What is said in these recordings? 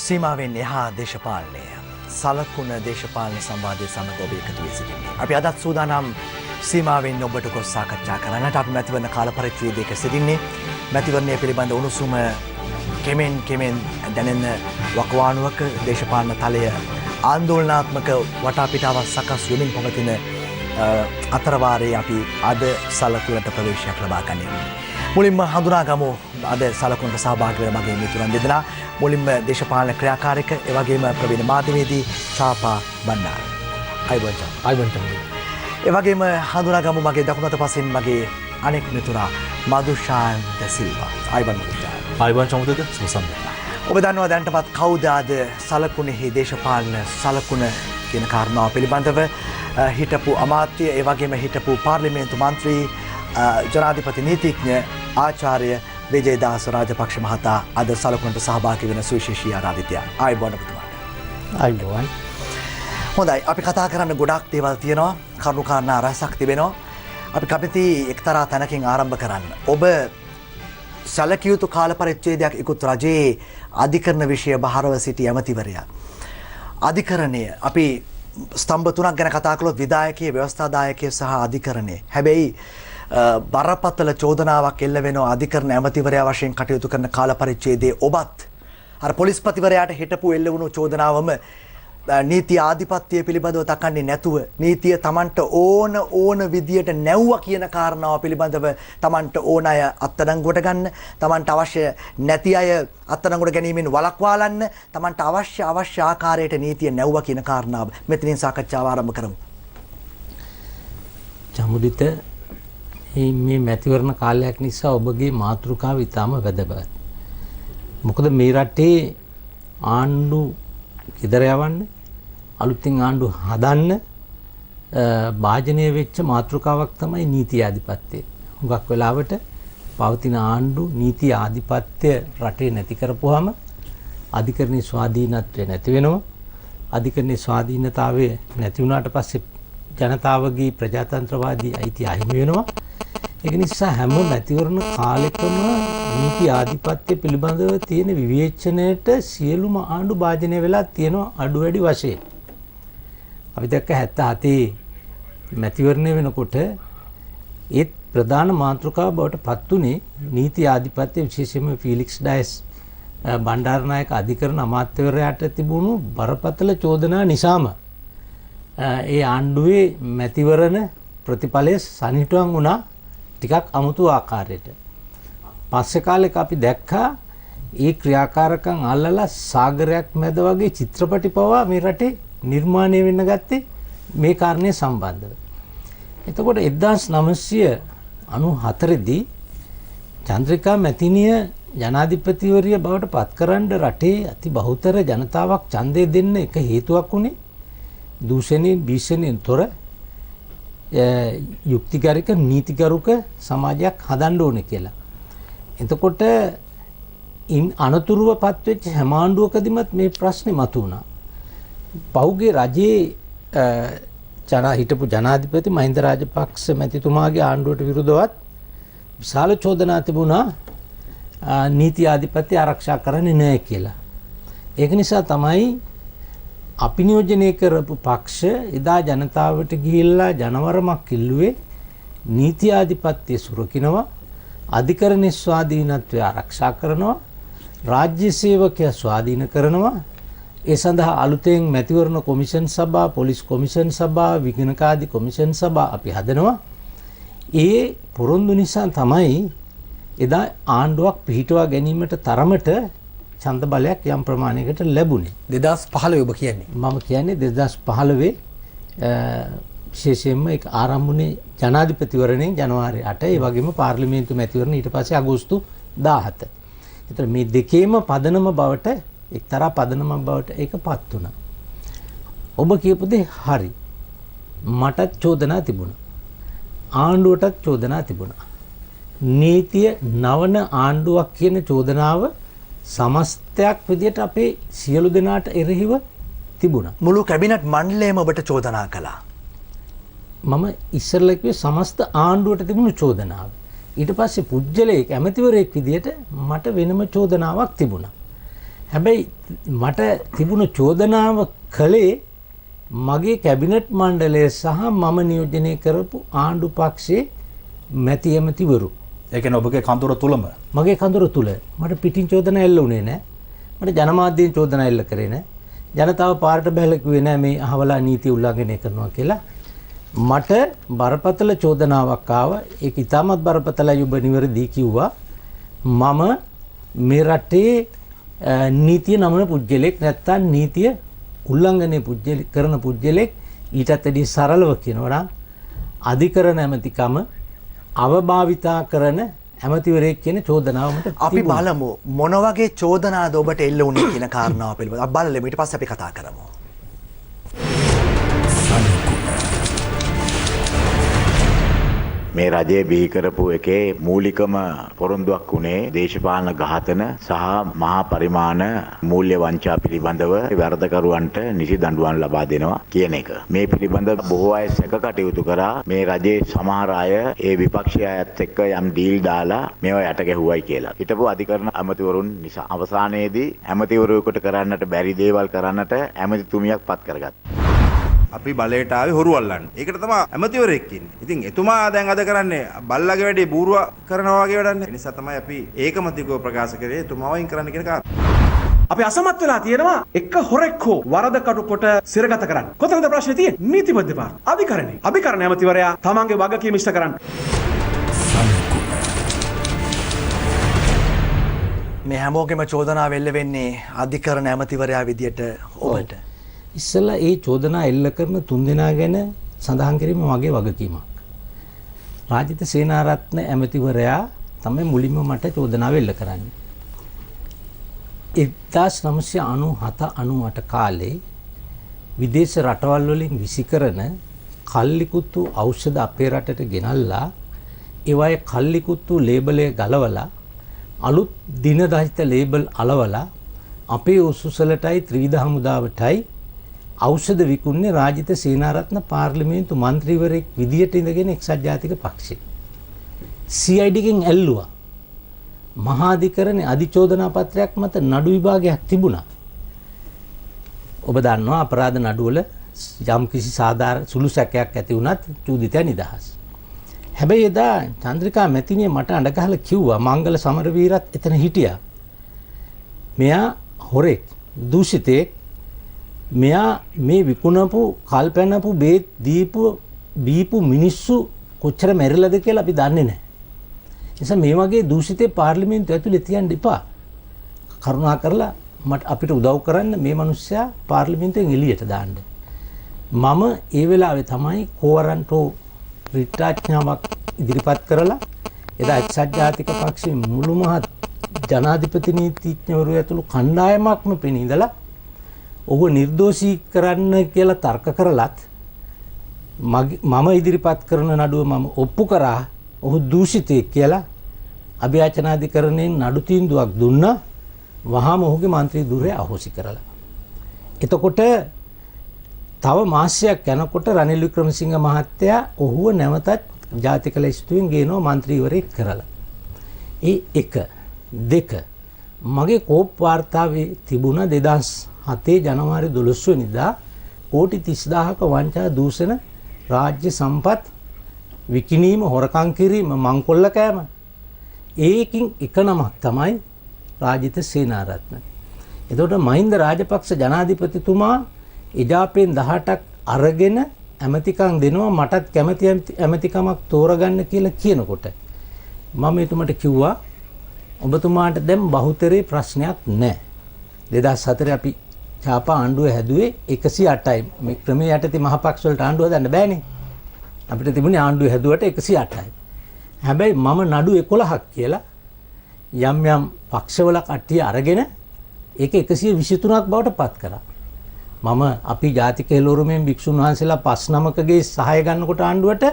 සීමාවෙන් එහා දේශපාලනය සලකුණ දේශපාලන සම්වාදය සමග ඔබ එකතු වී සිටින්නේ. අපි අදත් සූදානම් සීමාවෙන් ඔබට ගොස් සාකච්ඡා කරන්නට. අපි මැතිවරණ කාල පරිච්ඡේදයක සිටින්නේ. මැතිවරණය පිළිබඳ උණුසුම කෙමෙන් දැනෙන වකවානුවක දේශපාලන තලය ආందోලනාත්මක වටාපිටාවක් සකස් වෙමින් පවතින අතරවාරයේ අපි අද සලකුණට ප්‍රවේශයක් ලබා ගන්නවා. මුලින්ම හඳුනාගමු අද සලකුණට සහභාගී වෙන මගේ මිතුරන් දෙදෙනා. මුලින්ම දේශපාලන ක්‍රියාකාරක එවැගේම ප්‍රවීණ මාධ්‍යවේදී චාපා බණ්ඩාර. අයිබෝන්. ඒ වගේම හඳුනාගමු මගේ දකුණත පසින් මගේ අනෙක් මිතුරා මදුෂාන්ත සිල්වා. අයිබෝන් චමුදද සුසම්. ඔබ දන්නවා දැනටමත් කවුද අද සලකුණෙහි දේශපාලන සලකුණ කියන කාරණාව පිළිබඳව හිටපු අමාත්‍ය ඒ වගේම හිටපු පාර්ලිමේන්තු මන්ත්‍රී ජනාධිපති නීතිඥ ආචාර්ය විජේදාස රාජපක්ෂ මහතා අද සලකුණට සහභාගී වෙන සුවිශේෂී ආරාධිතයා. ආයුබෝවන් ඔබතුමාට. අයිබෝවන්. හොඳයි, අපි කතා කරන්න ගොඩාක් දේවල් තියෙනවා. කරුණු කාරණා රසක් තිබෙනවා. අපි කැමති එක්තරා තැනකින් ආරම්භ කරන්න. ඔබ සැලකිය යුතු කාල පරිච්ඡේදයක් ඉක්ුත් රජයේ අධිකරණ විෂය බහරව සිටි ඇමතිවරයා. අධිකරණය අපි ස්තම්භ තුනක් ගැන කතා කළොත් විධායකයේ, ව්‍යවස්ථාදායකයේ සහ අධිකරණය. හැබැයි බරපතල චෝදනාවක් එල්ල වෙනවා අධිකරණ ඇමතිවරයා වශයෙන් කටයුතු කරන කාල පරිච්ඡේදයේ ඔබත් අර පොලිස්පතිවරයාට හිටපු එල්ල වුණු චෝදනාවම නීති ආධිපත්‍යය පිළිබඳව තකන්නේ නැතුව නීතිය Tamanට ඕන විදියට නැවුවා කියන කාරණාව පිළිබඳව Tamanට ඕන අය අත්අඩංගුවට ගන්න, Tamanට අවශ්‍ය නැති අය අත්අඩංගුවට ගැනීමෙන් වළක්වාලන්න, Tamanට අවශ්‍ය ආකාරයට නීතිය නැවුවා කියන කාරණාව මෙතනින් සාකච්ඡාව ආරම්භ කරමු. චමුදිත මේ මැතිවරණ කාලයක් නිසා ඔබගේ මාතෘකාව ඉතාම වැදගත්. මොකද මේ රටේ ආණ්ඩු ඉදර යවන්න, අලුතින් ආණ්ඩු හදන්න භාජනය වෙච්ච මාතෘකාවක් තමයි නීති ආධිපත්‍යය. හුඟක් වෙලාවට පවතින ආණ්ඩු නීති ආධිපත්‍ය රටේ නැති කරපුවාම අධිකරණයේ ස්වාධීනත්වය නැති වෙනවා. අධිකරණයේ ස්වාධීනතාවය නැති වුණාට පස්සේ ජනතාවගේ ප්‍රජාතන්ත්‍රවාදී අයිතිය අහිමි වෙනවා. ඒක නිසා හැම මැතිවරණ කාලෙකම නීති ආධිපත්‍ය පිළිබඳව තියෙන විවේචනයට සියලුම ආණ්ඩු භාජනය වෙලා තියෙනවා අඩු වැඩි වශයෙන්. අපි දැක්ක 77 මැතිවරණය වෙනකොට ඒත් ප්‍රධාන මාතෘකාව බවට පත් උනේ නීති ආධිපත්‍ය, විශේෂයෙන්ම ෆීලික්ස් ඩයස් බණ්ඩාරනායක අධිකරණ අමාත්‍යවරයාට තිබුණු බරපතල චෝදනා නිසාම ඒ ආණ්ඩුවේ මැතිවරණ ප්‍රතිඵලය සනිටුවන් වුණා ටිකක් අමුතු ආකාරයට. පස්සේ කාලෙක අපි දැක්කා ඒ ක්‍රියාකාරකම් අල්ලලා සාගරයක් මැද වගේ චිත්‍රපටි පවා මේ රටේ නිර්මාණය වෙන්න ගත්තේ මේ කාරණේ සම්බන්ධව. එතකොට 1994 දී චන්ද්‍රිකා මැතිණිය ජනාධිපතිවරිය බවට පත්කරන රටේ අති බහුතර ජනතාවක් ඡන්දය දෙන්න එක හේතුවක් උනේ දූෂණයෙන් බීෂණයෙන් තොර යුක්තිගරුක නීතිගරුක සමාජයක් හදන්න ඕනේ කියලා. එතකොට අනතුරුව පත්වෙච්ච හැම ආණ්ඩුවකදීමත් මේ ප්‍රශ්නේ මතුවුණා. පෞගේ රජයේ හිටපු ජනාධිපති මහින්ද රාජපක්ෂ මැතිතුමාගේ ආණ්ඩුවට විරුද්ධවත් විශාල චෝදනා තිබුණා නීති ආධිපත්‍ය ආරක්ෂා කරන්නේ නැහැ කියලා. ඒක නිසා තමයි අපි නියෝජනය කරපු පක්ෂ එදා ජනතාවට ගිහිල්ලා ජනවරමක් ඉල්ලුවේ නීති ආධිපත්‍ය සුරකිනවා, අධිකරණ ස්වාධීනත්වය ආරක්ෂා කරනවා, රාජ්‍ය සේවකයා ස්වාධීන කරනවා. ඒ සඳහා අලුතෙන් මැතිවරණ කොමිෂන් සභා, පොලිස් කොමිෂන් සභා, විගණකාදී කොමිෂන් සභා අපි හදනවා. ඒ පොරොන්දු නිසා තමයි එදා ආණ්ඩුවක් පිහිටුවා ගැනීමට තරමට ඡන්ද බලයක් යම් ප්‍රමාණයකට ලැබුණේ. 2015 ඔබ කියන්නේ? මම කියන්නේ 2015 විශේෂයෙන්ම ඒක ආරම්භුනේ ජනාධිපතිවරණයෙන් ජනවාරි 8 ඒ වගේම පාර්ලිමේන්තු මැතිවරණ ඊට පස්සේ අගෝස්තු 17. ඒතර මේ දෙකේම පදනම බවට එක්තරා පදනමක් බවට ඒකපත් වුණා. ඔබ කියපු දේ හරි. මටත් චෝදනා තිබුණා. ආණ්ඩුවටත් චෝදනා තිබුණා. නීතිය නවන ආණ්ඩුවක් කියන චෝදනාව සමස්තයක් විදියට අපේ සියලු දෙනාට එරෙහිව තිබුණා. මුළු කැබිනට් මණ්ඩලයම ඔබට චෝදනා කළා. මම ඉස්සරලා කිව්වේ සමස්ත ආණ්ඩුවට තිබුණු චෝදනාව. ඊට පස්සේ පුජ්‍යලයක ඇමතිවරයෙක් විදියට මට වෙනම චෝදනාවක් තිබුණා. හැබැයි මට තිබුණු චෝදනාව කළේ මගේ කැබිනට් මණ්ඩලය සහ මම නියෝජනය කරපු ආණ්ඩු පක්ෂයේ මැති ඇමතිවරු. ඒ කියන්නේ ඔබගේ කඳුර තුලම මගේ කඳුර තුල මට පිටින් චෝදනා එල්ල වුණේ නැහැ. මට ජනමාධ්‍යයෙන් චෝදනා එල්ල කරේ නැහැ. ජනතාව පාරට බැලලා කිව්වේ නැහැ මේ අහවලා නීති උල්ලංඝනය කරනවා කියලා. මට බරපතල චෝදනාවක් ආවා. ඒක ඉතාමත් බරපතලයි ඔබ නිවැරදි කිව්වා. මම මේ රටේ නීතිය නමන පුද්ගලෙක් නැත්තම් නීතිය උල්ලංඝනය කරන පුද්ගලෙක් ඊටත් වැඩිය සරලව කියනවා නම් අධිකරණ ඇමතිකම අවභාවිතා කරන ඇමතිවරයෙක් කියන චෝදනාව මට අපි බලමු මොන වගේ චෝදනාද ඔබට එල්ල වුණේ කියන කාරණාව පිළිබඳව. අපි බලමු ඊට පස්සේ අපි කතා කරමු. මේ රජය බිහි කරපු එකේ මූලිකම පොරොන්දුවක් වුණේ දේශපාලන ඝාතන සහ මහා පරිමාණ මූල්‍ය වංචා පිළිබඳව වරදකරුවන්ට නිසි දඬුවම් ලබා දෙනවා කියන එක. මේ පිළිබඳව බොහෝ අය සැක කටයුතු කරා. මේ රජයේ සමහර අය ඒ විපක්ෂයත් එක්ක යම් ඩීල් දාලා මේවා යට ගැහුවයි කියලා. හිටපු අධිකරණ ඇමතිවරුන් නිසා අවසානයේදී ඇමතිවරුවෙකුට කරන්නට බැරි දේවල් කරන්නට ඇමතිතුමියක් පත් කරගත්තා. අපි බලයට ආවේ හොරු අල්ලන්න. ඒකට තමයි ඇමතිවරයෙක් ඉන්නේ. ඉතින් එතුමා දැන් අද කරන්නේ බල්ලාගේ වැඩේ බූරුව කරනවා වගේ වැඩක්. ඒ නිසා තමයි අපි ඒකමතිකව ප්‍රකාශ කරේ එතුමා වයින් කරන්න කියන කාරණා. අපි අසමත් වෙලා තියෙනවා එක හොරෙක් හෝ වරදකටු කොට සිරගත කරන්න. කොතනද ප්‍රශ්නේ තියෙන්නේ? නීතිබද්ධ දෙපාර්තමේන්තුව. අධිකරණේ. අධිකරණ ඇමතිවරයා තමන්ගේ වගකීම ඉෂ්ට කරන්න. මේ හැමෝගෙම චෝදනාව එල්ල වෙන්නේ අධිකරණ ඇමතිවරයා විදියට ඔබට. ඉස්සෙල්ලා ඒ චෝදනා එල්ල කරන තුන්දෙනා ගැන සඳහන් කිරීම මගේ වගකීමක්. රාජිත සේනාරත්න ඇමතිවරයා තමයි මුලින්ම මට චෝදනාව එල්ල කරන්නේ. 1997-98 කාලේ විදේශ රටවල් වලින් විසි කරන කල්ලිකුත්තු ඖෂධ අපේ රටට ගෙනල්ලා ඒවායේ කල්ලිකුත්තු ලේබලය ගලවලා අලුත් දිනදහිත ලේබල් අලවලා අපේ උසුසලටයි ත්‍රිවිධ හමුදාවටයි ඖෂධ විකුණන්නේ රාජිත සේනාරත්න පාර්ලිමේන්තු මන්ත්‍රීවරයෙක් විදියට ඉඳගෙන එක්සත් ජාතික පක්ෂේ. CID ගෙන් ඇල්ලුවා. මහා අධිකරණයේ අධිචෝදනා පත්‍රයක් මත නඩු විභාගයක් තිබුණා. ඔබ දන්නවා අපරාධ නඩුවල යම් කිසි සාධාරණ සුළු සැකයක් ඇති වුණත් චූදිතය නිදහස්. හැබැයි එදා චන්ද්‍රිකා මැතිණිය මට අඬ ගහලා කිව්වා මංගල සමරවීරත් එතන හිටියා. මෙයා හොරෙක් දූෂිතෙක් මෙයා මේ විකුණපු කල්පැනපු බේත් දීපු මිනිස්සු කොච්චර මැරිලාද කියලා අපි දන්නේ නැහැ. නිසා මේ වගේ දූෂිතේ පාර්ලිමේන්තුව ඇතුලේ තියන්න එපා. කරුණා කරලා මට අපිට උදව් කරන්න මේ මිනිස්සයා පාර්ලිමේන්තුවෙන් එළියට දාන්න. මම ඒ වෙලාවේ තමයි කෝවරන්ටෝ රිට්ටාඥාවක් ඉදිරිපත් කරලා එදා එක්සත් ජාතික පක්ෂයේ මුළු මහත් ජනාධිපති නීතිඥවරු ඇතුළු කණ්ඩායමක්ම පෙනීදලා ඔහු නිර්දෝෂී කරන්න කියලා තර්ක කරලත් මම ඉදිරිපත් කරන නඩුව මම ඔප්පු කරා ඔහු දූෂිතයෙක් කියලා අභියාචනාධිකරණයෙන් නඩු තීන්දුවක් දුන්නා වහාම ඔහුගේ මන්ත්‍රී ධුරය අහෝසි කරලා. එතකොට තව මාසයක් යනකොට රනිල් වික්‍රමසිංහ මහත්තයා ඔහුව නැවතත් ජාතික ලැයිස්තුවෙන් ගේනවා මන්ත්‍රීවරයෙක් කරලා. ඒ 1 2 මගේ කෝප් වාර්තාවේ තිබුණ 2007 ජනවාරි 12 වෙනිදා කෝටි 30000ක වංචා දූෂණ රාජ්‍ය සම්පත් විකිණීම හොරකම් කිරීම මංකොල්ල කෑම ඒකින් එක නමක් තමයි රාජිත සේනාරත්න. එතකොට මහින්ද රාජපක්ෂ ජනාධිපතිතුමා එජාපෙන් 18ක් අරගෙන ඇමතිකම් දෙනවා මටත් කැමති ඇමතිකමක් තෝරගන්න කියලා කියනකොට මම එතුමට කිව්වා ඔබතුමාට දැන් බහුතරේ ප්‍රශ්නයක් නැහැ. 2004 අපි ඡාපා ආණ්ඩුව හැදුවේ 108යි. මේ ක්‍රමයේ යටතේ මහපක්ෂ වලට ආණ්ඩුව හදන්න බෑනේ. අපිට තිබුණේ ආණ්ඩුව හැදුවට 108යි. හැබැයි මම නඩු 11ක් කියලා යම් යම් පක්ෂවල කට්ටිය අරගෙන ඒක 123ක් බවට පත් කරා. මම අපි ජාතික හෙළවරුමෙන් භික්ෂුන් වහන්සේලා 5 නමකගේ සහාය ගන්නකොට ආණ්ඩුවට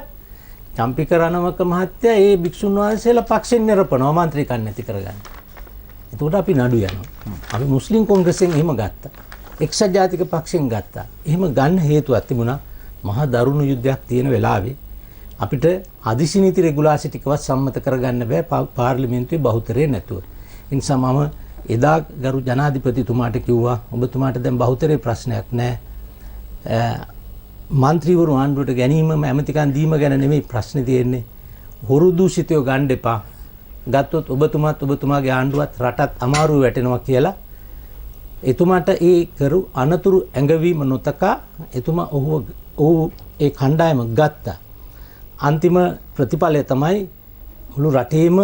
චම්පික රණවක මහත්තයා ඒ භික්ෂුන් වහන්සේලා පක්ෂෙන් නිරපනවා මන්ත්‍රීකම් නැති කරගන්න. එතකොට අපි නඩු යනවා. අපි මුස්ලිම් කොංග්‍රසයෙන් එහෙම ගත්තා. එක්සත් ජාතික පක්ෂයෙන් ගත්තා. එහෙම ගන්න හේතුවක් තිබුණා මහා දරුණු යුද්ධයක් තියෙන වෙලාවේ අපිට හදිසි නීති රෙගුලාසි ටිකවත් සම්මත කරගන්න බෑ පාර්ලිමේන්තුවේ බහුතරය නැතුව. ඒ නිසා මම එදා ගරු ජනාධිපතිතුමාට කිව්වා ඔබතුමාට දැන් බහුතරේ ප්‍රශ්නයක් නැහැ. මන්ත්‍රීවරු ආණ්ඩුවට ගැනීමම ඇමතිකම් දීම ගැන නෙමෙයි ප්‍රශ්නේ තියෙන්නේ. හොරු දූෂිතයෝ ගන්න එපා. ගත්තොත් ඔබතුමාත් ඔබතුමාගේ ආණ්ඩුවත් රටත් අමාරු වැටෙනවා කියලා එතුමාට ඒ කරු අනතුරු ඇඟවීම නොතකා එතුමා ඔහු ඒ කණ්ඩායම ගත්තා. අන්තිම ප්‍රතිඵලය තමයි මුළු රටේම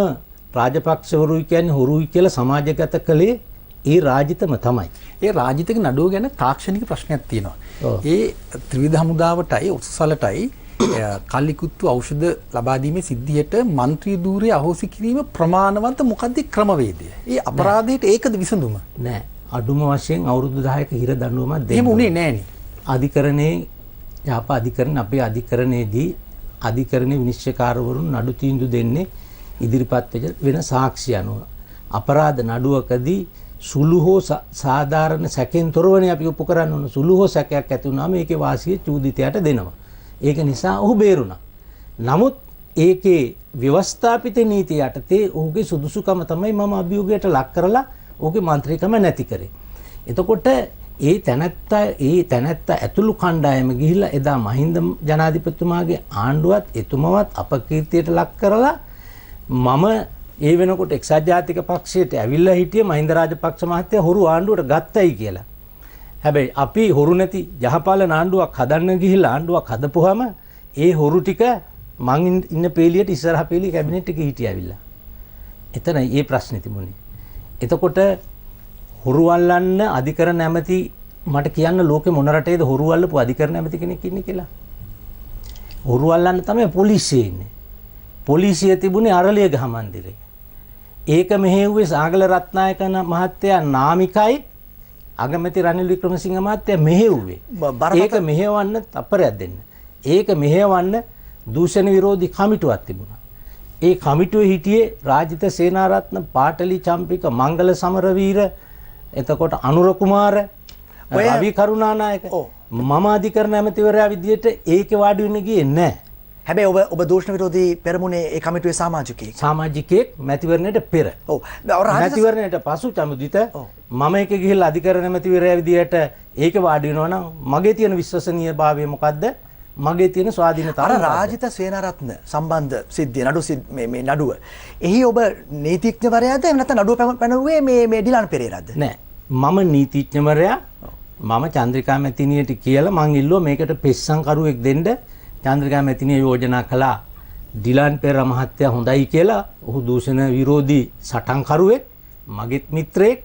රාජපක්ෂවරුයි කියන්නේ හොරුයි කියලා සමාජගත කළේ ඒ රාජිතම තමයි. ඒ රාජිතක නඩුව ගැන තාක්ෂණික ප්‍රශ්නයක් තියෙනවා. ඒ ත්‍රිවිධ හමුදාවටයි උසසලටයි කල්ලිකුත්තු ඖෂධ ලබා දීමේ සිද්ධියට മന്ത്രി ධූරය අහෝසි කිරීම ප්‍රමාණවත් මොකක්ද ක්‍රමවේදය? ඒ අපරාධයට ඒකද විසඳුම? නෑ. අඩුම වශයෙන් අවුරුදු 10ක හිර දඬුවමක් දෙන්න. එහෙම උනේ නෑනේ. අධිකරණයේ යහපා අධිකරණ අපේ අධිකරණයේදී අධිකරණයේ විනිශ්චයකාරවරුන් නඩු තීන්දුව දෙන්නේ ඉදිරිපත් වෙන සාක්ෂි අනුව. අපරාධ නඩුවකදී සුළු හෝ සාධාරණ සැකෙන් තොරවනේ අපි ඔප්පු කරන්න ඕන. සුළු හෝ සැකයක් ඇති වුණාම ඒකේ වාසිය චූදිතයට දෙනවා. ඒක නිසා ඔහු බේරුණා. නමුත් ඒකේ ව්‍යවස්ථාපිත නීතිය යටතේ ඔහුගේ සුදුසුකම තමයි මම අභියෝගයට ලක් කරලා ඔහුගේ මන්ත්‍රීකම නැති කරේ. එතකොට ඒ තැනැත්තා ඇතුළු කණ්ඩායම ගිහිල්ලා එදා මහින්ද ජනාධිපතිතුමාගේ ආණ්ඩුවත් එතුමවත් අපකීර්තියට ලක් කරලා මම ඒ වෙනකොට එක්සත් ජාතික පක්ෂයට ඇවිල්ලා හිටිය මහින්ද රාජපක්ෂ මහත්තයා හොරු ආණ්ඩුවට ගත්තයි කියලා. හැබැයි අපි හොරු නැති යහපාලන ආණ්ඩුවක් හදන්න ගිහිල්ලා ආණ්ඩුවක් හදපුවාම ඒ හොරු ටික මං ඉන්න පේලියට ඉස්සරහ පේලිය කැබිනට් එකේ හිටියා ඇවිල්ලා. එතන ඒ ප්‍රශ්නේ තිබුණේ. එතකොට හොරු අල්ලන්න අධිකරණ ඇමති මට කියන්න ලෝකෙ මොන රටේද හොරු අල්ලපු අධිකරණ ඇමති කෙනෙක් ඉන්නේ කියලා. හොරු අල්ලන්න තමයි පොලිසිය ඉන්නේ. පොලිසිය තිබුණේ අරලියගහ මන්දිරේ. ඒක මෙහෙව්වේ සාගල රත්නායක මහත්තයා නාමිකයි අගමැති රනිල් වික්‍රමසිංහ මහත්තයා මෙහෙව්වේ. ඒක මෙහෙවන්න තප්පරයක් දෙන්න. ඒක මෙහෙවන්න දූෂණ විරෝධී කමිටුවක් තිබුණා. ඒ කමිටුවේ හිටියේ රාජිත සේනාරත්න, පාටලි චම්පික, මංගල සමරවීර, එතකොට අනුර කුමාර, රවි කරුණානායක. මම අධිකරණ ඇමතිවරයා විදියට ඒකේ වාඩි වෙන්න ගියේ නැහැ. හැබැයි ඔබ දූෂණ විරෝධී පෙරමුණේ ඒ කමිටුවේ සමාජිකයෙක් මැතිවරණයට පෙර. ඔව්. මැතිවරණයට පසු චමුදිත මම එක ගිහිල්ලා අධිකරණ ඇමතිවරයා විදියට ඒකේ වාඩි වෙනවා නම් මගේ තියෙන විශ්වසනීයභාවය මොකද්ද? මගේ තියෙන ස්වාධීනතාවය. අර රාජිත සේනාරත්න සම්බන්ධ සිද්ධිය මේ නඩුව. එහි ඔබ නීතිඥවරයාද නැත්නම් නඩුව පැනවුවේ මේ ඩිලාන් පෙරේරාද? නෑ. මම නීතිඥවරයා. මම චන්ද්‍රිකා මැතිණියට කියලා මං ඉල්ලුවා මේකට පෙස්සම් කරුවෙක් දෙන්න. චන්ද්‍රිකා මැතිණිය යෝජනා කළා ඩිලාන් පෙරේරා මහත්තයා හොඳයි කියලා. ඔහු දූෂණ විරෝධී සටන්කරුවෙක්, මගේත් මිත්‍රයෙක්.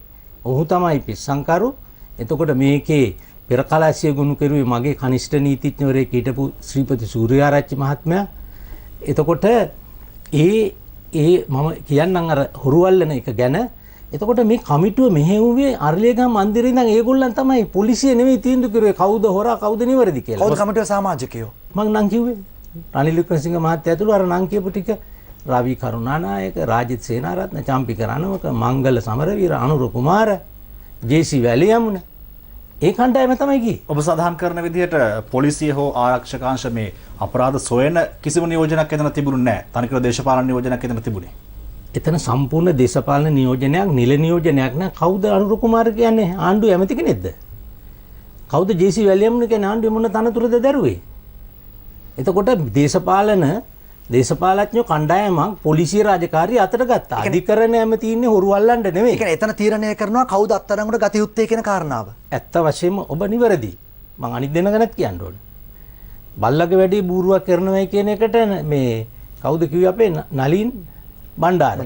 ඔහු තමයි පෙස්සම්කරු. එතකොට මේකේ පෙරකලාසිය ගොනු කෙරුවේ මගේ කනිෂ්ඨ නීතිඥවරයෙක් හිටපු ශ්‍රීපති සූර්යාරච්චි මහත්මයා. එතකොට මම කියන්නම් අර හොරුවල්ලන එක ගැන. එතකොට මේ කමිටුව මෙහෙව්වේ අරලියගහ මන්දිරේ ඉඳන් ඒගොල්ලන් තමයි පොලිසිය නෙවෙයි තීන්දුව කරුවේ කවුද හොරා කවුද නිවැරදි කියලා. කවුද කමිටුවේ සමාජිකයෝ? මං නම් කිව්වේ රනිල් වික්‍රමසිංහ මහත්තයා ඇතුළු අර නම් කියපු ටික රවි කරුණානායක, රාජිත් සේනාරත්න, චම්පික රණවක, මංගල සමරවීර, අනුර කුමාර, ජේ.සී. වැලියමුණ ඒ කණ්ඩායම තමයි ගියේ. ඔබ සඳහන් කරන විදිහට පොලිසිය හෝ ආරක්ෂකාංශ මේ අපරාධ සොයන කිසිම නියෝජනයක් එතන තිබුණේ නැහැ. තනිකර දේශපාලන නියෝජනයක් එතන තිබුණේ. එතන සම්පූර්ණ දේශපාලන නියෝජනයක්, නිල නියෝජනයක් නෑ. කවුද අනුර කුමාර කියන්නේ? ආණ්ඩුවේ ඇමති කෙනෙක්ද? කවුද ජේ.සී. වැලියමුණ කියන්නේ ආණ්ඩුවේ මොන තනතුරද දරුවේ? එතකොට දේශපාලඥයෝ කණ්ඩායමක් පොලිසිය රාජකාරිය අතට ගත්තා. අධිකරණ ඇමති ඉන්නේ හොරු අල්ලන්න නෙමෙයි. ඒ කියන්නේ එතන තීරණය කරනවා කවුද අත්අඩංගුවට ගත යුත්තේ කියන කාරණාව. ඇත්ත වශයෙන්ම ඔබ නිවැරදි. මං අනිත් දෙන ගැනත් කියන්න ඕනේ. බල්ලගේ වැඩේ බූරුවක් කරනවයි කියන එකට මේ කවුද කිව්වේ අපේ නලින් බණ්ඩාර.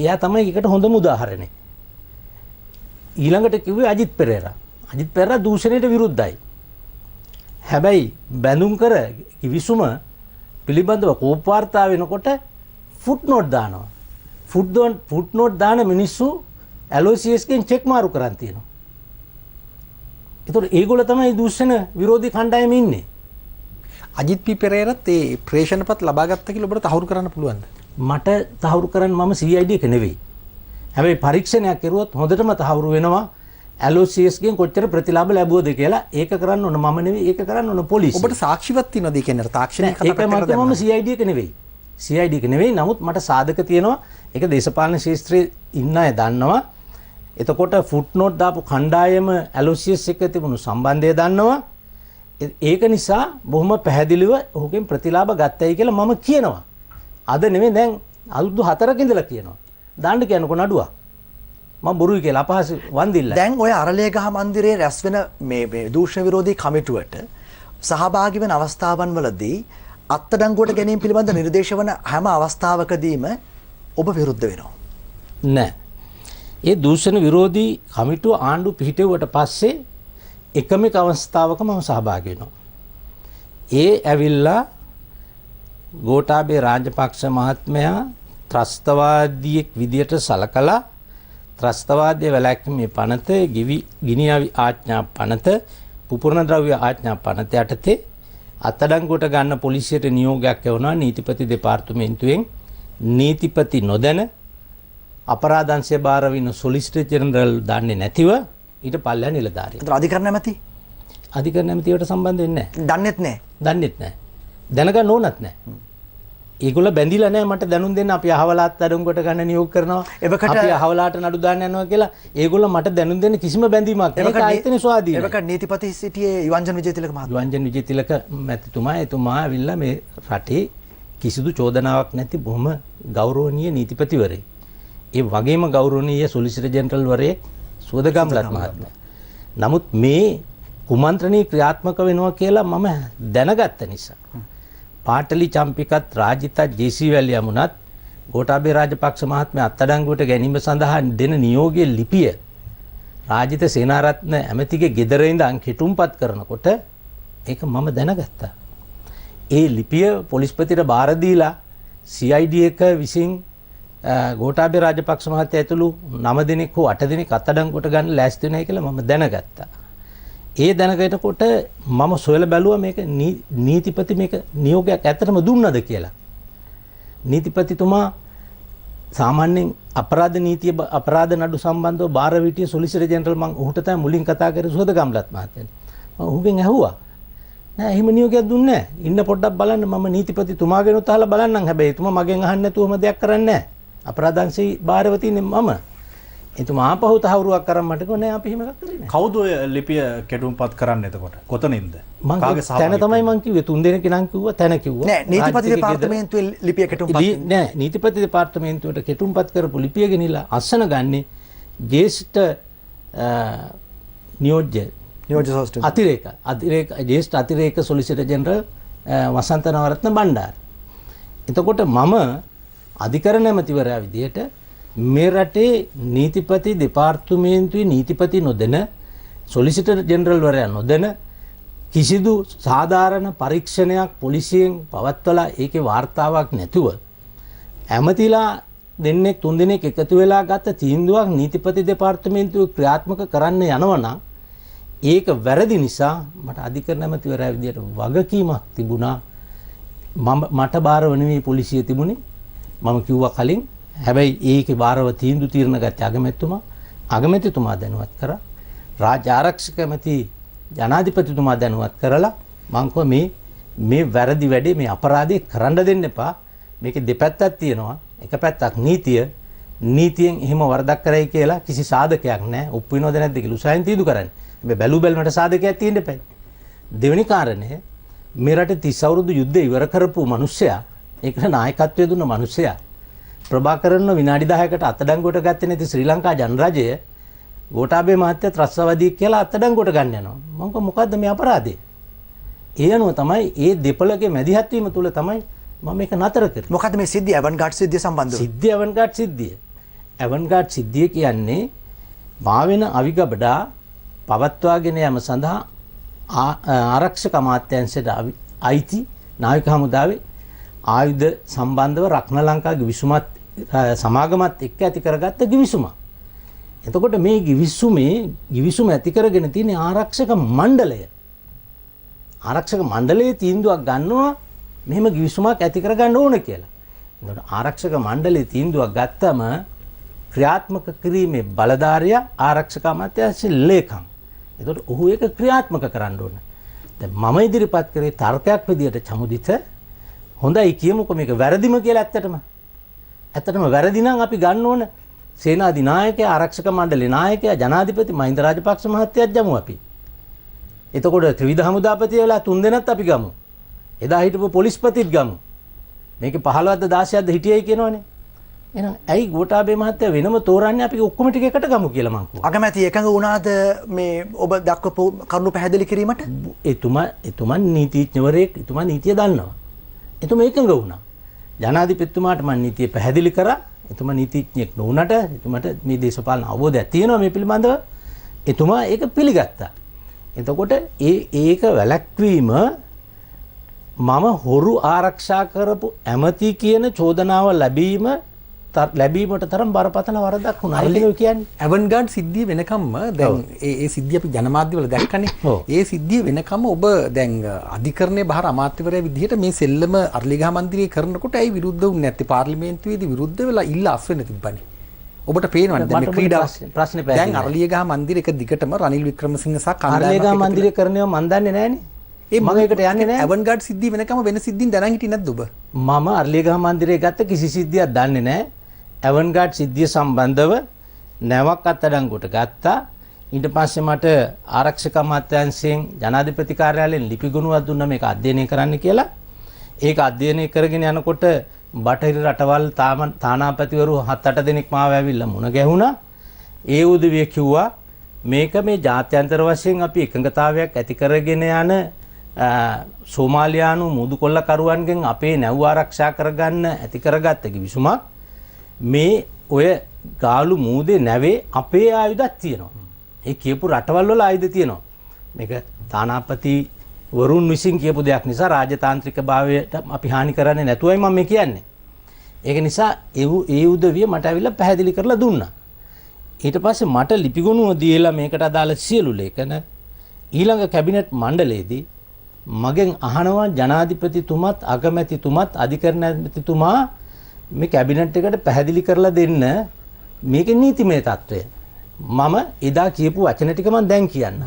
එයා තමයි ඒකට හොඳම උදාහරණය. ඊළඟට කිව්වේ අජිත් පෙරේරා. අජිත් පෙරේරා දූෂණයට විරුද්ධයි. හැබැයි බැඳුම් කර කිවිසුම පිළිබඳව කෝප වාර්තා වෙනකොට ෆුට් නෝට් දානවා. ෆුට් නෝට් දාන මිනිස්සු LOCS ගෙන් චෙක් මාරු කරන් තියෙනවා. ඒතකොට ඒගොල්ලෝ තමයි දූෂණ විරෝධී කණ්ඩායමේ ඉන්නේ. අජිත් පී පෙරේරත් ඒ ප්‍රේෂණපත් ලබා ගත්ත කියලා ඔබට තහවුරු කරන්න පුළුවන්ද? මට තහවුරු කරන්න මම CID එක නෙවෙයි. හැබැයි පරීක්ෂණයක් කරුවොත් හොඳටම තහවුරු වෙනවා LOCS ගෙන් කොච්චර ප්‍රතිලාභ ලැබුවද කියලා. ඒක කරන්න ඕන මම නෙවෙයි, ඒක කරන්න ඕන පොලිසිය. ඔබට සාක්ෂිවත් තියෙනවද? ඒ කියන්නේ තාක්ෂණික කතා කරලා මම CID එක නෙවෙයි. CID එක නෙවෙයි. නමුත් මට සාධක තියෙනවා. ඒක දේශපාලන ශාස්ත්‍රයේ ඉන්න අය දන්නවා. එතකොට ෆුට්නෝට් දාපු කණ්ඩායම ඇලෝසියස් එක්ක තිබුණු සම්බන්ධය දන්නවා. ඒක නිසා බොහොම පැහැදිලිව ඔහුගෙන් ප්‍රතිලාභ ගත්තයි කියලා මම කියනවා. අද නෙමෙයි දැන් අවුරුදු 4ක ඉඳලා කියනවා. දාන්න කියනකො නඩුවක්. මම බොරුයි කියලා අපහාස වන්දිල්ල. දැන් ඔය අරලියගහ මන්දිරයේ රැස් වෙන මේ දූෂණ විරෝධී කමිටුවට සහභාගී වෙන අවස්ථාවන් වලදී අත්අඩංගුවට ගැනීම පිළිබඳ නිර්දේශ වන හැම අවස්ථාවකදීම ඔබ විරුද්ධ වෙනවා. නෑ. ඒ දූෂණ විරෝධී කමිටුව ආණ්ඩු පිහිටුවට පස්සේ එකම අවස්ථාවක මම සහභාගී වෙනවා. ඒ ඇවිල්ලා ගෝඨාභය රාජපක්ෂ මහත්මයා ත්‍රස්තවාදියෙක් විදියට සලකලා ත්‍රස්තවාදයේ වැළැක්වීමේ පනත, ගිනි අවි ආඥා පනත, පුපුරණ ද්‍රව්‍ය ආඥා පනත යටතේ අත්අඩංගුවට ගන්න පොලිසියට නියෝගයක් එවනවා නීතිපති දෙපාර්තමේන්තුවෙන්. නීතිපති නොදැන අපරාධ අංශය බාර වින සොලිසිටර් ජෙනරල් දන්නේ නැතිව ඊට පල්ලෙහා නිලධාරියා. ඒතර අධිකරණ නැමැති? අධිකරණ නැමැතිවට සම්බන්ධ වෙන්නේ නැහැ. දන්නෙත් නැහැ. දන්නෙත් නැහැ. දැනගන්න ඕනත් නැහැ. ඒගොල්ලෝ බැඳිලා නැහැ මට දැනුම් දෙන්න අපි අහවලාත් අඩංගුවට ගන්න නියෝග කරනවා. අපි අහවලාට නඩු දාන්න යනවා කියලා ඒගොල්ලෝ මට දැනුම් දෙන්න කිසිම බැඳීමක් නැහැ. ඒක ආයතන ස්වාධීනයි. එවක නීතිපති සිටියේ යුවන්ජන විජේතිලක මහත්මයා. යුවන්ජන විජේතිලක මැතිතුමා එතුමා ඇවිල්ලා මේ රටේ කිසිදු චෝදනාවක් නැති බොහොම ගෞරවනීය නීතිපතිවරයෙක්. ඒ වගේම ගෞරවනීය සොලිසිටර් ජෙනරල් වරේ සුවදගම්ලත් මහත්මයා. නමුත් මේ කුමන්ත්‍රණී ක්‍රියාත්මක වෙනවා කියලා මම දැනගත්ත නිසා පාටලි චම්පිකත් රාජිතත් ජේ.සී. වැලියමුණත් ගෝඨාභය රාජපක්ෂ මහත්මයා අත්අඩංගුවට ගැනීම සඳහා දෙන නියෝගයේ ලිපිය රාජිත සේනාරත්න ඇමතිගේ ගෙදර ඉඳන් කෙටුම්පත් කරනකොට ඒක මම දැනගත්තා. ඒ ලිපිය පොලිස්පතිට බාර දීලා CID එක විසින් ගෝඨාභය රාජපක්ෂ මහත්තයා ඇතුළු 9 දෙනෙක් හෝ 8 දෙනෙක් අත්අඩංගුවට ගන්න ලෑස්ති වෙනයි කියලා මම දැනගත්තා. ඒ දැනගනකොට මම සොයලා බැලුවා මේක නීතිපති මේක නියෝගයක් ඇත්තටම දුන්නද කියලා. නීතිපතිතුමා සාමාන්‍යයෙන් අපරාධ නීතිය අපරාධ නඩු සම්බන්ධව බාර විටිය සොලිසිටර් ජෙනරල් මම ඔහුට තමයි මුලින් කතා කරේ සුවදගම්ලත් මහත්තයා. මම ඔහුගෙන් ඇහුවා. නෑ එහෙම නියෝගයක් දුන්නේ නෑ. ඉන්න පොඩ්ඩක් බලන්න මම නීතිපතිතුමාගෙනුත් අහලා බලන්නම්. හැබැයි එතුමා මගෙන් අහන්න නැතුවම දෙයක් කරන්නේ නෑ. අපරාධංශී බාරව තින්නේ මම. එතුමා ආපහු තහවුරුවක් කරන් මට කිව්වා නෑ අපි එහෙම එකක් කරේ නෑ. කවුද ඔය ලිපිය කෙටුම්පත් කරන්නේ එතකොට? කොතනින්ද? කාගේ සහභාගීත්වයෙන්? තැන තමයි මං කිව්වේ. 3 දෙනෙක් නම් කිව්වා තැන කිව්වා. නෑ නීතිපති දෙපාර්තමේන්තුවේ ලිපිය කෙටුම්පත් නෑ නීතිපති දෙපාර්තමේන්තුවට කෙටුම්පත් කරපු ලිපිය ගෙනිලා අස්සන ගන්නේ ජේෂ්ඨ නියෝජ්‍ය අතිරේක ජේෂ්ඨ අතිරේක සොලිසිටර් ජෙනරල් වසන්ත නවරත්න බණ්ඩාර. එතකොට මම අධිකරණ ඇමතිවරයා විදියට මේ රටේ නීතිපති දෙපාර්තමේන්තුවේ නීතිපති නොදෙන සොලිසිටර් ජෙනරල් වරයා නොදෙන කිසිදු සාධාරණ පරීක්ෂණයක් පොලිසියෙන් පවත්වලා ඒකේ වාර්තාවක් නැතුව ඇමතිලා දෙන්නෙක් තුන් දෙනෙක් එකතු වෙලා ගත්ත තීන්දුවක් නීතිපති දෙපාර්තමේන්තුව ක්‍රියාත්මක කරන්න යනවා ඒක වැරදි නිසා මට අධිකරණ ඇමතිවරයා විදියට වගකීමක් තිබුණා. මට බාරව නෙවෙයි පොලිසිය තිබුණේ. මම කිව්වා කලින් හැබැයි ඒකේ බාරව තීන්දුව తీරන ගත්තේ අගමැතිතුමා දැනුවත් කරා. රාජ්‍ය ආරක්ෂක ඇමති ජනාධිපතිතුමා දැනුවත් කරලා මං කිව්වා මේ වැරදි වැඩේ මේ අපරාධේ කරන්න දෙන්න එපා. මේකේ දෙපැත්තක් තියෙනවා. එක පැත්තක් නීතියෙන් එහෙම වරදක් කරයි කියලා කිසි සාධකයක් නැහැ. ඔප්පු වෙනවද නැද්ද කියලා උසාවියෙන් තීන්දුව කරන්නේ. මේ බැලු බැලමට සාධකයක් තියෙන්න එපා. දෙවෙනි කාරණය මේ රටේ 30 අවුරුදු යුද්ධය ඉවර කරපු මිනිස්සයා ඒකට නායකත්වය දුන්න මිනිස්සයා ප්‍රභාකරන්ව විනාඩි 10කට අත්අඩංගුවට ගත්තේ නැති ශ්‍රී ලංකා ජනරජය ගෝඨාභය මහත්තයා ත්‍රස්තවාදී කියලා අත්අඩංගුවට ගන්න යනවා. මම කිව්වා මොකද්ද මේ අපරාධය? ඒ අනුව තමයි ඒ දෙපළගේ මැදිහත් වීම තුල තමයි මම මේක නතර කරේ. මොකද්ද මේ සිද්ධිය ඇවන්ගාඩ් සිද්ධිය සම්බන්ධව? සිද්ධිය ඇවන්ගාඩ් සිද්ධිය. ඇවන්ගාඩ් සිද්ධිය කියන්නේ මාවෙන අවිගබඩා පවත්වාගෙන යාම සඳහා ආරක්ෂක අමාත්‍යාංශයට අයිති නාවික හමුදාවේ ආයුධ සම්බන්ධව රක්න ලංකාවේ විසුමත් සමාගමත් එක්ක ඇති කරගත්ත ගිවිසුම. එතකොට මේ ගිවිසුම ඇති කරගෙන තියෙන ආරක්ෂක මණ්ඩලය. ආරක්ෂක මණ්ඩලයේ තීන්දුවක් ගන්නවා මෙහෙම ගිවිසුමක් ඇති කරගන්න ඕන කියලා. එතකොට ආරක්ෂක මණ්ඩලයේ තීන්දුවක් ගත්තම ක්‍රියාත්මක කිරීමේ බලධාරියා ආරක්ෂක අමාත්‍යාංශයේ ලේකම්. එතකොට ඔහු ඒක ක්‍රියාත්මක කරන්න ඕන. දැන් මම ඉදිරිපත් කරේ තර්කයක් විදියට චමුදිත හොඳයි කියමුකෝ මේක වැරදිම කියලා ඇත්තටම වැරදි නම් අපි ගන්න ඕන සේනාධිනායකයා, ආරක්ෂක මණ්ඩලේ නායකයා, ජනාධිපති මහින්ද රාජපක්ෂ මහත්තයාත් ගමු අපි. එතකොට ත්‍රිවිධ හමුදාපති වෙලා 3 දෙනෙක් අපි ගමු. එදා හිටපු පොලිස්පතිත් ගමු. මේකේ 15ද 16ද හිටියයි කියනවනේ. එහෙනම් ඇයි ගෝඨාභය මහත්තයා වෙනම තෝරන්නේ අපි ඔක්කොම ටික එකට ගමු කියලා මං කිව්වා. අගමැති එකඟ වුණාද මේ ඔබ දක්වපු කරුණු පැහැදිලි කිරීමට? එතුමා නීතිඥවරයෙක්, එතුමා නීතිය දන්නවා. එතුමා එකඟ වුණා. ජනාධිපතිතුමාට මම නීතිය පැහැදිලි කරා. එතුමා නීතිඥයෙක් නොවුනට එතුමාට මේ දේශපාලන අවබෝධයක් තියෙනවා මේ පිළිබඳව. එතුමා ඒක පිළිගත්තා. එතකොට ඒක වැළැක්වීම මම හොරු ආරක්ෂා කරපු ඇමති කියන චෝදනාව ලැබීමට තරම් බරපතල වරදක් වුණා. ඒක කියන්නේ ඇවන්ගාඩ් සිද්ධිය වෙනකම්ම දැන් ඒ සිද්ධිය අපි ජනමාධ්‍යවල දැක්කනේ. ඒ සිද්ධිය වෙනකම්ම ඔබ දැන් අධිකරණයේ බහර අමාත්‍යවරයා විදිහට මේ සෙල්ලම අර්ලිගහ මන්දිරයේ කරනකොට ඇයි විරුද්ධ වුනේ නැත්තේ? පාර්ලිමේන්තුවේදී විරුද්ධ වෙලා ඉල්ල අස් වෙන්න තිබ්බනේ. ඔබට පේනවද දැන් මේ ක්‍රීඩා ප්‍රශ්නේ දැන් අර්ලිගහ මන්දිරේ එක දිගටම රනිල් වික්‍රමසිංහ සහ අර්ලිගහ මන්දිරේ කරනව මන් දන්නේ නැහනේ. මම ඒකට යන්නේ නැහැ. ඇවන්ගාඩ් සිද්ධිය වෙනකම වෙන සිද්ධින් දැනන් හිටියේ නැද්ද ඔබ? මම අර්ලිගහ මන්දිරේ ගත්ත කිසි සිද්ධියක් දන්නේ නැහැ. ඇවන්ගාඩ් සිද්ධිය සම්බන්ධව නැවක් අත්අඩංගුවට ගත්තා. ඊට පස්සේ මට ආරක්ෂක අමාත්‍යාංශයෙන් ජනාධිපති කාර්යාලයෙන් ලිපි ගොනුවක් දුන්නා මේක අධ්‍යයනය කරන්න කියලා. ඒක අධ්‍යයනය කරගෙන යනකොට බටහිර රටවල් තානාපතිවරු 7-8 දෙනෙක් මාව ඇවිල්ලා මුණ ගැහුණා. ඒ උදවිය කිව්වා මේක මේ ජාත්‍යන්තර වශයෙන් අපි එකඟතාවයක් ඇති කරගෙන යන සෝමාලියානු මුදුකොල්ලකරුවන්ගෙන් අපේ නැව් ආරක්ෂා කරගන්න ඇති කරගත්ත කිවිසුමක්. මේ ඔය ගාලු මූදේ නැවේ අපේ ආයුධක් තියෙනවා. ඒ කියපු රටවල් වල ආයුධ තියෙනවා. මේක තානාපති වරුන් විසින් කියපු දෙයක් නිසා රාජතාන්ත්‍රික භාවයට අපි හානි කරන්නේ නැතුවයි මම මේ කියන්නේ. ඒක නිසා ඒ උදවිය මට ඇවිල්ලා පැහැදිලි කරලා දුන්නා. ඊට පස්සේ මට ලිපිගොනුව දීලා මේකට අදාළ සියලු ලේඛන ඊළඟ කැබිනට් මණ්ඩලයේදී මගෙන් අහනවා ජනාධිපතිතුමත් අගමැතිතුමත් අධිකරණ ඇමතිතුමා මේ කැබිනට් එකට පැහැදිලි කරලා දෙන්න මේකේ නීතිමය තත්වය. මම එදා කියපු වචන ටික මම දැන් කියන්නම්.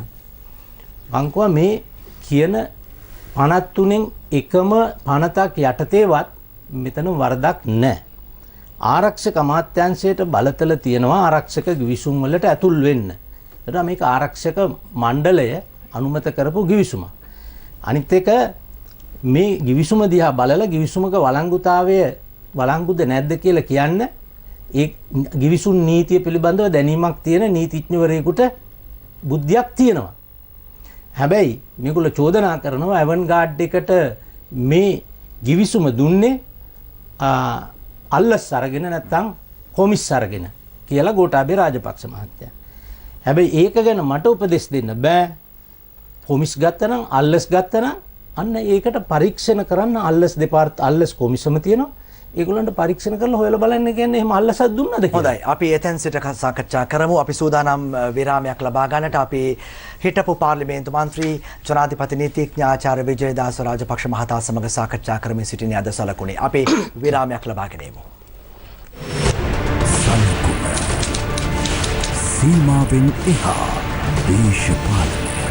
මං කිව්වා මේ කියන 53න් එකම 50ක් යටතේවත් මෙතන වරදක් නැහැ. ආරක්ෂක අමාත්‍යාංශයට බලතල තියෙනවා ආරක්ෂක ගිවිසුම් වලට ඇතුල් වෙන්න. ඒකට මේක ආරක්ෂක මණ්ඩලය අනුමත කරපු ගිවිසුමක්. අනිත් එක මේ ගිවිසුම දිහා බලලා ගිවිසුමක වළංගුද නැද්ද කියලා කියන්න ඒ ගිවිසුම් නීතිය පිළිබඳව දැනීමක් තියෙන නීතිඥවරයෙකුට බුද්ධියක් තියෙනවා. හැබැයි මේගොල්ලෝ චෝදනා කරනවා ඇවන්ගාඩ් එකට මේ ගිවිසුම දුන්නේ අල්ලස් අරගෙන නැත්නම් කොමිස් අරගෙන කියලා ගෝඨාභය රාජපක්ෂ මහත්තයා. හැබැයි ඒක ගැන මට උපදෙස් දෙන්න බෑ. කොමිස් ගත්තනම් අල්ලස් ගත්තනම් අන්න ඒකට පරීක්ෂණ කරන්න අල්ලස් කොමිසම තියෙනවා. ඒගොල්ලන්ට පරීක්ෂණ කරලා හොයලා බලන්න කියන්නේ එහෙම අල්ලසක් දුන්නද කියලා. හොඳයි. අපි එතෙන් සිට සාකච්ඡා කරමු. අපි සූදානම් විරාමයක් ලබා ගන්නට අපි හිටපු පාර්ලිමේන්තු මන්ත්‍රී ජනාධිපති නීතිඥ ආචාර්ය විජයදාස රාජපක්ෂ මහතා සමග සාකච්ඡා කරමින් සිටින අද සලකුණේ. අපි විරාමයක් ලබා ගැනීමු. සීමාවෙන් එහා දේශපාලනය